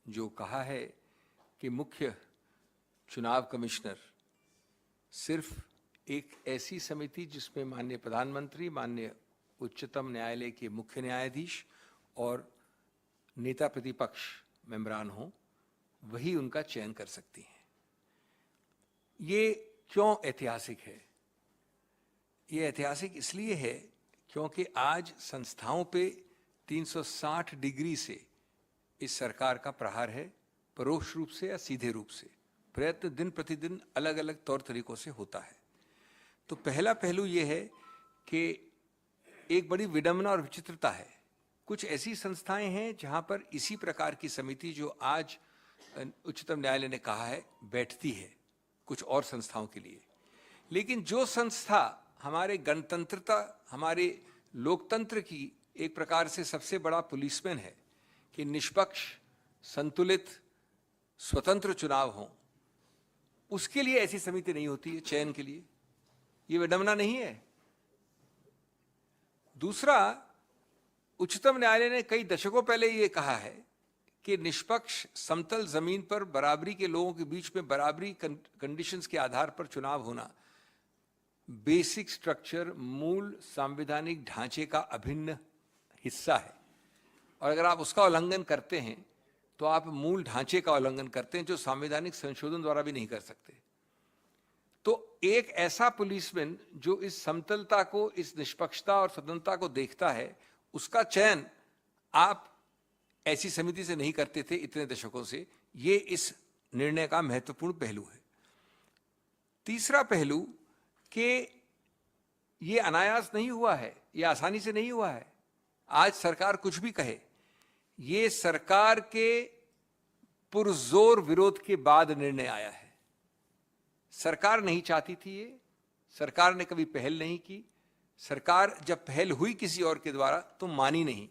जो कहा है कि मुख्य चुनाव कमिश्नर सिर्फ एक ऐसी समिति जिसमें माननीय प्रधानमंत्री, माननीय उच्चतम न्यायालय के मुख्य न्यायाधीश और नेता प्रतिपक्ष मेंबरान हों, वही उनका चयन कर सकती हैं। ये क्यों ऐतिहासिक है? ये ऐतिहासिक इसलिए है क्योंकि आज संस्थाओं पे 360 डिग्री से इस सरकार का प्रहार है, परोक्ष रूप से या सीधे रूप से। प्रयत्न दिन प्रतिदिन अलग अलग तौर तरीकों से होता है। तो पहला पहलू ये है कि एक बड़ी विडंबना और विचित्रता है। कुछ ऐसी संस्थाएं हैं जहां पर इसी प्रकार की समिति जो आज उच्चतम न्यायालय ने कहा है बैठती है कुछ और संस्थाओं के लिए, लेकिन जो संस्था हमारे गणतंत्रता, हमारे लोकतंत्र की एक प्रकार से सबसे बड़ा पुलिसमैन है कि निष्पक्ष, संतुलित, स्वतंत्र चुनाव हों, उसके लिए ऐसी समिति नहीं होती है चयन के लिए। ये विडंबना नहीं है? दूसरा, उच्चतम न्यायालय ने कई दशकों पहले ये कहा है कि निष्पक्ष समतल जमीन पर बराबरी के लोगों के बीच में बराबरी कंडीशंस के आधार पर चुनाव होना बेसिक स्ट्रक्चर, मूल संवैधानिक ढांचे का अभिन्न हिस्सा है, और अगर आप उसका उल्लंघन करते हैं तो आप मूल ढांचे का उल्लंघन करते हैं जो संवैधानिक संशोधन द्वारा भी नहीं कर सकते। तो एक ऐसा पुलिसमैन जो इस समतलता को, इस निष्पक्षता और स्वतंत्रता को देखता है, उसका चयन आप ऐसी समिति से नहीं करते थे इतने दशकों से। ये इस निर्णय का महत्वपूर्ण पहलू है। तीसरा पहलू कि ये अनायास नहीं हुआ है, ये आसानी से नहीं हुआ है। आज सरकार कुछ भी कहे, ये सरकार के पुरजोर विरोध के बाद निर्णय आया है। सरकार नहीं चाहती थी ये, सरकार ने कभी पहल नहीं की। सरकार जब पहल हुई किसी और के द्वारा तो मानी नहीं।